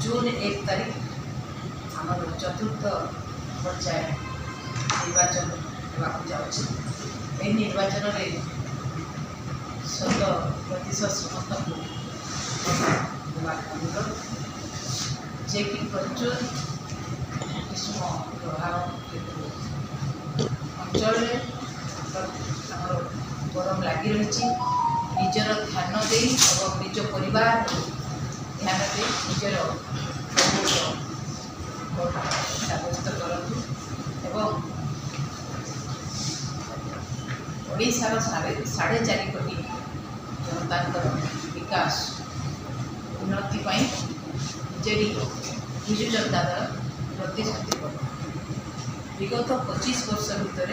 जून 1 तारीख आमर चतुर्थ पर्याय निर्वाचन जाऊँगी। निर्वाचन में 100% समस्त अनुरोध जे कि प्रचुर ग्रीष्म प्रभाव अंचल गरम लगी रही निजर ध्यान दे और निज परिवार ध्यान दे निजर साब्यस्त करूँ एवं ओडिशार 4.5 कोटी जनता विकास उन्नति जेडी विजु जनता दल प्रतिश्रुति विगत 25 वर्ष भितर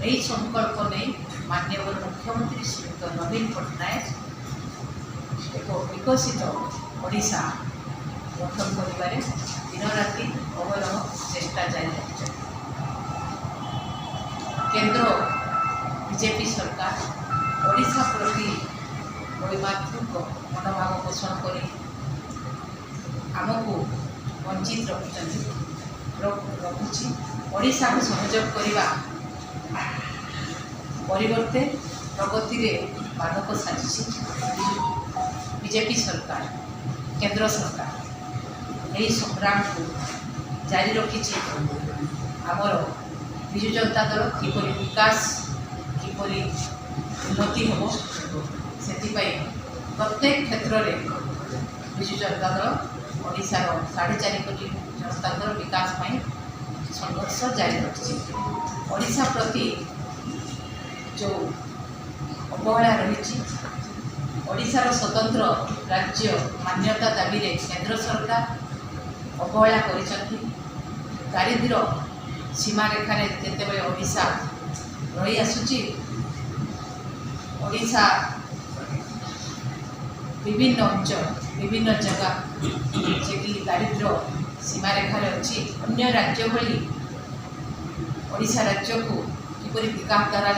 यही संकल्प नहीं माननीय मुख्यमंत्री श्रीयुक्त नवीन पट्टनायक एक विकसित ओडिशा गठन कर दिन राति अवरह चेष्टा जारी रखिए। केंद्र बीजेपी सरकार ओडिशा प्रति वैमातृक मनोभाव पोषण कर आमको वंचित रखुची ओडिशा को सहयोग करने परिवर्ते प्रगति में बाधक साजिश बीजेपी सरकार केंद्र सरकार यही संग्राम को जारी रखी आमर विजु जनता दल किपर विकास किपर उन्नति हम से प्रत्येक क्षेत्र में विजु जनता दल ओडिशार 4.5 कोटी जनता विकास संघर्ष जारी रखी ओडिशा प्रति जो अवहेला रही ओडिशार स्वतंत्र राज्य मान्यता दाबी रे केंद्र सरकार अवहेला कर दारिद्र्य सीमा रेखा जिते ओडिशा रही आसुची ओडिशा विभिन्न अंचल विभिन्न जगह जे कि दारिद्र्य सीमा रेखार अच्छी अन्य राज्य भली ओडिशा राज्य को किपरि विकास धारा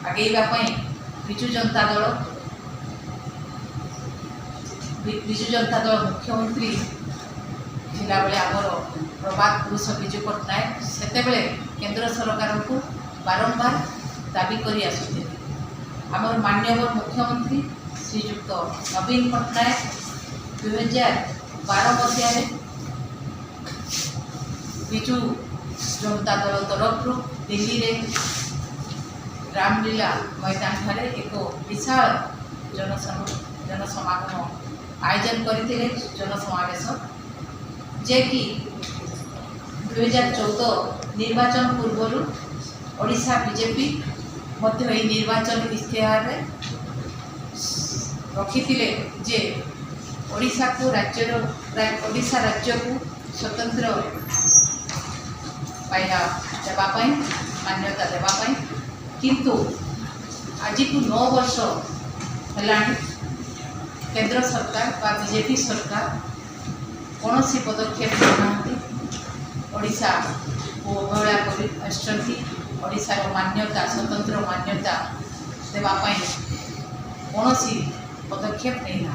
आगेवाई विजु जनता दल मुख्यमंत्री थिला बेले आमर प्रभात पुरुष विजु पट्टनायक सेते बेले केंद्र सरकार को बारंबार दाबी करी आसुथिले आमर माननीय मुख्यमंत्री श्रीयुक्त नवीन पट्टनायक 2012 मसीह विजु जनता दल तरफ दिल्ली रे रामलीला मैदान ठारे एक विशाल जनसमागम आयोजन करते जनसमावेश जे कि 2014 निर्वाचन पूर्व ओडिशा बीजेपी मध्य निर्वाचन इश्तेहार रखी जे ओडिशा को ओडिशा राज्य को स्वतंत्र पाइला देवाई मान्यता देवाई किंतु आज को 9 वर्ष है केंद्र सरकार बा बीजेपी सरकार कौन सी पदक्षेप ओडिशा को अवहेला कर ओडिशार मान्यता स्वतंत्र मान्यता देवाई कौन सी पदक्षेप नहीं ना।